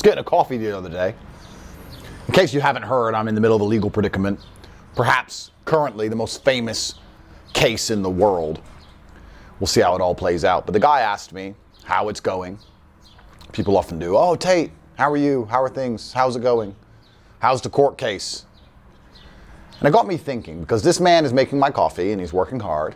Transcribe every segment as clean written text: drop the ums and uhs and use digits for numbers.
getting a coffee the other day. In case you haven't heard, I'm in the middle of a legal predicament. Perhaps currently the most famous case in the world. We'll see how it all plays out. But the guy asked me how it's going. People often do. Oh, Tate, how are you? How are things? How's it going? How's the court case? And it got me thinking, because this man is making my coffee and he's working hard.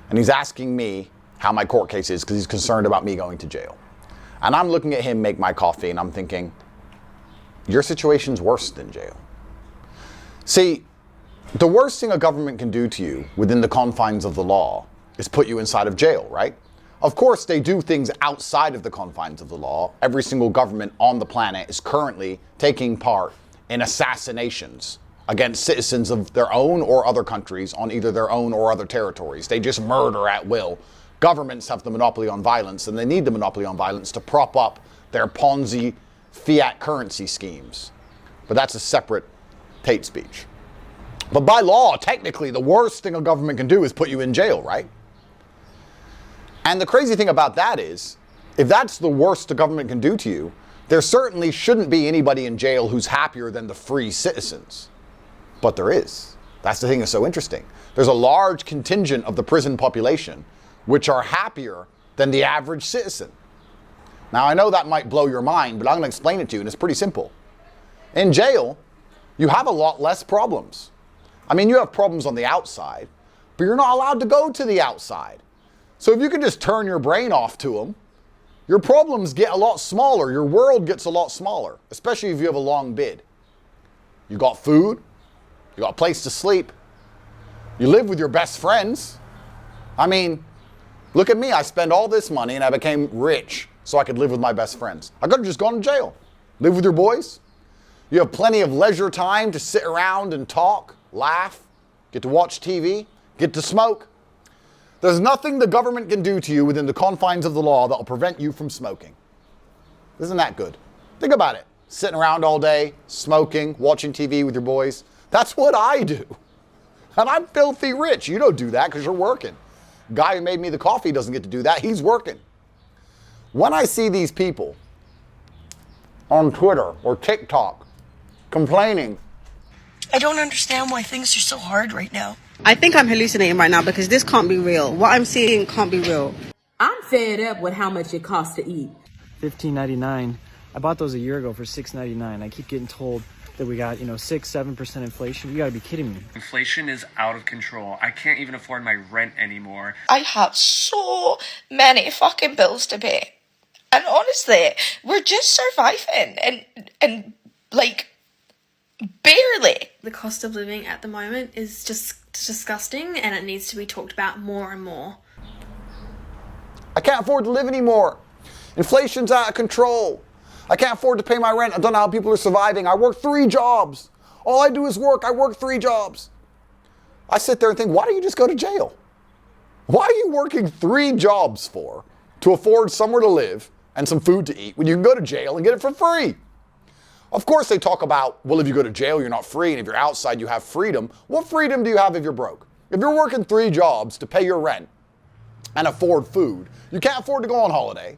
And he's asking me how my court case is because he's concerned about me going to jail. And I'm looking at him make my coffee and I'm thinking, your situation's worse than jail. See, the worst thing a government can do to you within the confines of the law is put you inside of jail, right? Of course, they do things outside of the confines of the law. Every single government on the planet is currently taking part in assassinations against citizens of their own or other countries on either their own or other territories. They just murder at will. Governments have the monopoly on violence, and they need the monopoly on violence to prop up their Ponzi fiat currency schemes. But that's a separate Tate speech. But by law, technically, the worst thing a government can do is put you in jail, right? And the crazy thing about that is, if that's the worst the government can do to you, there certainly shouldn't be anybody in jail who's happier than the free citizens. But there is. That's the thing that's so interesting. There's a large contingent of the prison population which are happier than the average citizen. Now, I know that might blow your mind, but I'm going to explain it to you, and it's pretty simple. In jail, you have a lot less problems. I mean, you have problems on the outside, but you're not allowed to go to the outside. So if you can just turn your brain off to them, your problems get a lot smaller. Your world gets a lot smaller, especially if you have a long bid. You got food, you got a place to sleep, you live with your best friends. I mean, look at me. I spend all this money and I became rich so I could live with my best friends. I could have just gone to jail. Live with your boys. You have plenty of leisure time to sit around and talk, laugh, get to watch TV, get to smoke. There's nothing the government can do to you within the confines of the law that will prevent you from smoking. Isn't that good? Think about it. Sitting around all day, smoking, watching TV with your boys. That's what I do. And I'm filthy rich. You don't do that because you're working. Guy who made me the coffee doesn't get to do that. He's working. When I see these people on Twitter or TikTok complaining, I don't understand why things are so hard right now. I think I'm hallucinating right now because this can't be real. What I'm seeing can't be real. I'm fed up with how much it costs to eat. $15.99. I bought those a year ago for $6.99. I keep getting told that we got, 6-7% inflation. You gotta be kidding me. Inflation is out of control. I can't even afford my rent anymore. I have so many fucking bills to pay. And honestly, we're just surviving and like barely. The cost of living at the moment is just disgusting and it needs to be talked about more and more. I can't afford to live anymore. Inflation's out of control. I can't afford to pay my rent. I don't know how people are surviving. I work 3 jobs. All I do is work. I work 3 jobs. I sit there and think, why don't you just go to jail? Why are you working 3 jobs for to afford somewhere to live and some food to eat when you can go to jail and get it for free? Of course they talk about, well, if you go to jail, you're not free, and if you're outside, you have freedom. What freedom do you have if you're broke? If you're working 3 jobs to pay your rent and afford food, you can't afford to go on holiday.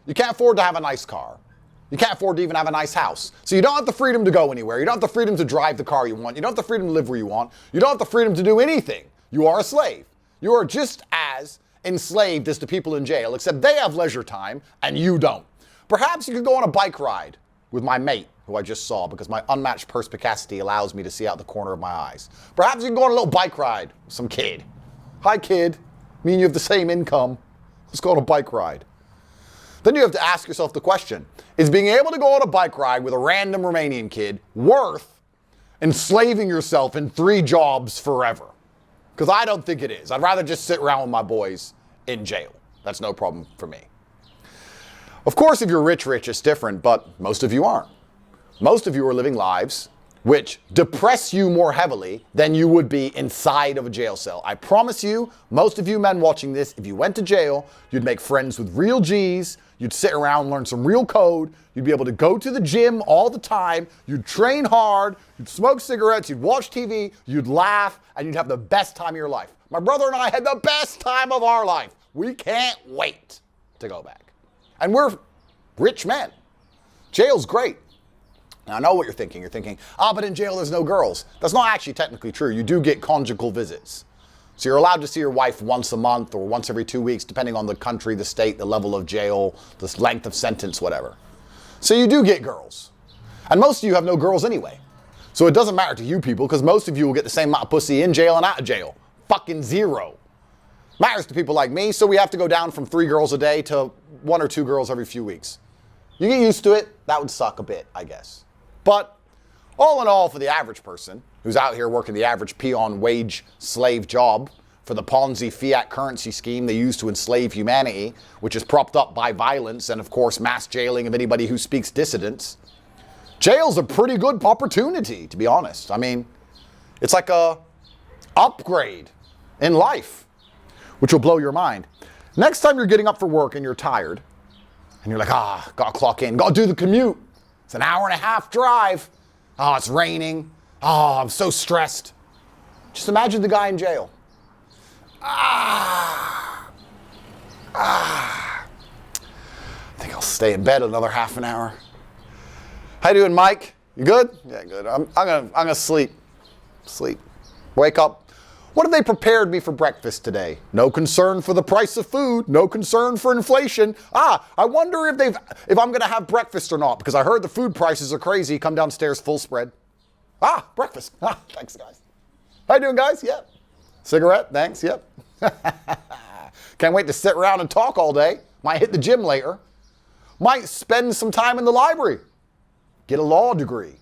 You can't afford to have a nice car. You can't afford to even have a nice house. So you don't have the freedom to go anywhere. You don't have the freedom to drive the car you want. You don't have the freedom to live where you want. You don't have the freedom to do anything. You are a slave. You are just as enslaved as the people in jail, except they have leisure time and you don't. Perhaps you could go on a bike ride with my mate, who I just saw, because my unmatched perspicacity allows me to see out the corner of my eyes. Perhaps you can go on a little bike ride with some kid. Hi, kid. Me and you have the same income. Let's go on a bike ride. Then you have to ask yourself the question, is being able to go on a bike ride with a random Romanian kid worth enslaving yourself in 3 jobs forever? Because I don't think it is. I'd rather just sit around with my boys in jail. That's no problem for me. Of course, if you're rich, it's different, but most of you aren't. Most of you are living lives which depress you more heavily than you would be inside of a jail cell. I promise you, most of you men watching this, if you went to jail, you'd make friends with real G's, you'd sit around and learn some real code, you'd be able to go to the gym all the time, you'd train hard, you'd smoke cigarettes, you'd watch TV, you'd laugh, and you'd have the best time of your life. My brother and I had the best time of our life. We can't wait to go back. And we're rich men. Jail's great. Now, I know what you're thinking. You're thinking, but in jail there's no girls. That's not actually technically true. You do get conjugal visits. So you're allowed to see your wife once a month or once every 2 weeks, depending on the country, the state, the level of jail, the length of sentence, whatever. So you do get girls. And most of you have no girls anyway. So it doesn't matter to you people, because most of you will get the same amount of pussy in jail and out of jail. Fucking zero. Matters to people like me, so we have to go down from 3 girls a day to 1 or 2 girls every few weeks. You get used to it, that would suck a bit, I guess. But all in all, for the average person who's out here working the average peon wage slave job for the Ponzi fiat currency scheme they use to enslave humanity, which is propped up by violence and, of course, mass jailing of anybody who speaks dissidence, jail's a pretty good opportunity, to be honest. I mean, it's like a upgrade in life, which will blow your mind. Next time you're getting up for work and you're tired, and you're like, gotta clock in, gotta do the commute. It's an hour-and-a-half drive. Oh, it's raining. Oh, I'm so stressed. Just imagine the guy in jail. I think I'll stay in bed another half an hour. How you doing, Mike? You good? Yeah, good. I'm gonna sleep. Wake up. What have they prepared me for breakfast today? No concern for the price of food. No concern for inflation. I wonder if I'm gonna have breakfast or not, because I heard the food prices are crazy. Come downstairs, full spread. Breakfast. Thanks, guys. How you doing, guys? Yep. Cigarette? Thanks. Yep. Can't wait to sit around and talk all day. Might hit the gym later. Might spend some time in the library. Get a law degree.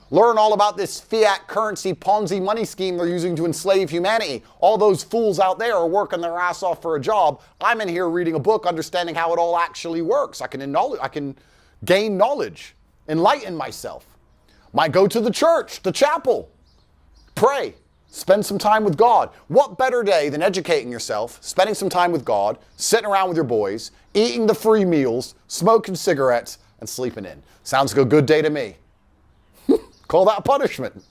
Learn all about this fiat currency Ponzi money scheme they're using to enslave humanity. All those fools out there are working their ass off for a job. I'm in here reading a book, understanding how it all actually works. I can gain knowledge, enlighten myself. Might go to the church, the chapel, pray, spend some time with God. What better day than educating yourself, spending some time with God, sitting around with your boys, eating the free meals, smoking cigarettes, and sleeping in. Sounds like a good day to me. Call that punishment.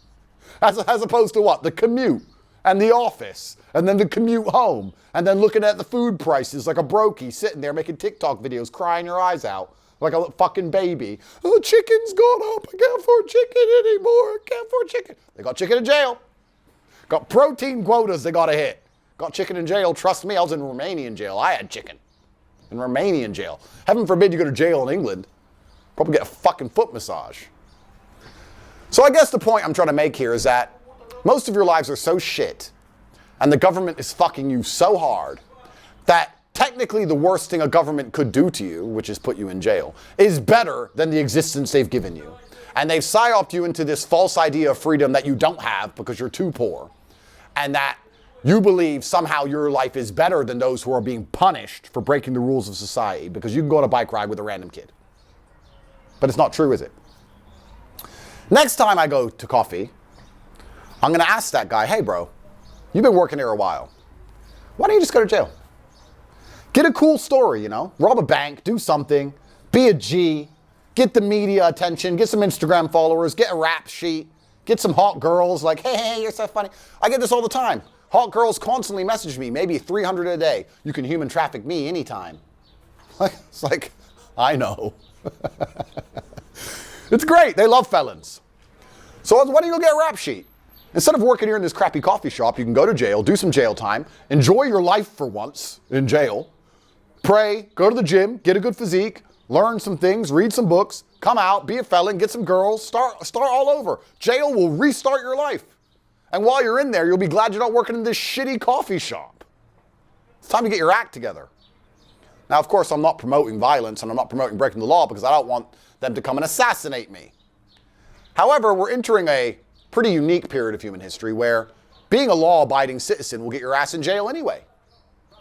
As opposed to what? The commute and the office and then the commute home and then looking at the food prices like a brokey sitting there making TikTok videos crying your eyes out like a fucking baby. Oh, chicken's gone up. I can't afford chicken anymore. I can't afford chicken. They got chicken in jail. Got protein quotas they got to hit. Got chicken in jail. Trust me, I was in Romanian jail. I had chicken in Romanian jail. Heaven forbid you go to jail in England. Probably get a fucking foot massage. So I guess the point I'm trying to make here is that most of your lives are so shit and the government is fucking you so hard that technically the worst thing a government could do to you, which is put you in jail, is better than the existence they've given you. And they've psyoped you into this false idea of freedom that you don't have because you're too poor, and that you believe somehow your life is better than those who are being punished for breaking the rules of society because you can go on a bike ride with a random kid. But it's not true, is it? Next time I go to coffee, I'm going to ask that guy, hey, bro, you've been working here a while. Why don't you just go to jail? Get a cool story, rob a bank, do something, be a G, get the media attention, get some Instagram followers, get a rap sheet, get some hot girls like, hey, you're so funny. I get this all the time. Hot girls constantly message me, maybe 300 a day. You can human traffic me anytime. It's like, I know. It's great. They love felons. So why don't you go get a rap sheet? Instead of working here in this crappy coffee shop, you can go to jail, do some jail time, enjoy your life for once in jail, pray, go to the gym, get a good physique, learn some things, read some books, come out, be a felon, get some girls, start all over. Jail will restart your life. And while you're in there, you'll be glad you're not working in this shitty coffee shop. It's time to get your act together. Now, of course, I'm not promoting violence and I'm not promoting breaking the law because I don't want them to come and assassinate me. However, we're entering a pretty unique period of human history where being a law-abiding citizen will get your ass in jail anyway.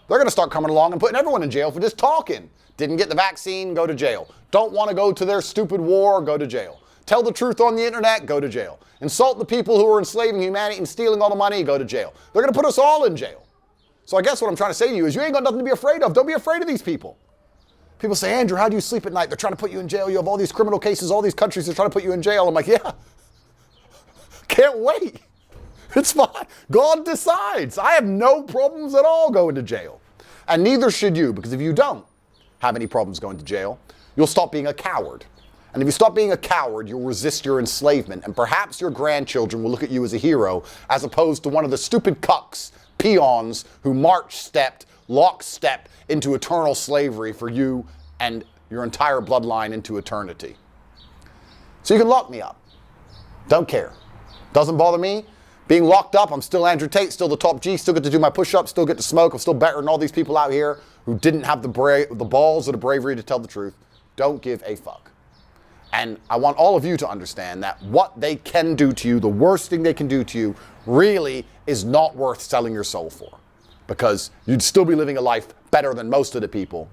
They're going to start coming along and putting everyone in jail for just talking. Didn't get the vaccine, go to jail. Don't want to go to their stupid war, go to jail. Tell the truth on the internet, go to jail. Insult the people who are enslaving humanity and stealing all the money, go to jail. They're going to put us all in jail. So I guess what I'm trying to say to you is you ain't got nothing to be afraid of. Don't be afraid of these people. People say, Andrew, how do you sleep at night? They're trying to put you in jail. You have all these criminal cases, all these countries are trying to put you in jail. I'm like, yeah, can't wait. It's fine. God decides. I have no problems at all going to jail. And neither should you, because if you don't have any problems going to jail, you'll stop being a coward. And if you stop being a coward, you'll resist your enslavement. And perhaps your grandchildren will look at you as a hero, as opposed to one of the stupid cucks, peons, who march-stepped, lockstep into eternal slavery for you and your entire bloodline into eternity. So you can lock me up. Don't care. Doesn't bother me. Being locked up, I'm still Andrew Tate, still the top G, still get to do my push-ups, still get to smoke. I'm still better than all these people out here who didn't have the balls or the bravery to tell the truth. Don't give a fuck. And I want all of you to understand that what they can do to you, the worst thing they can do to you, really is not worth selling your soul for. Because you'd still be living a life better than most of the people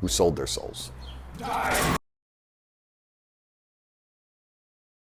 who sold their souls.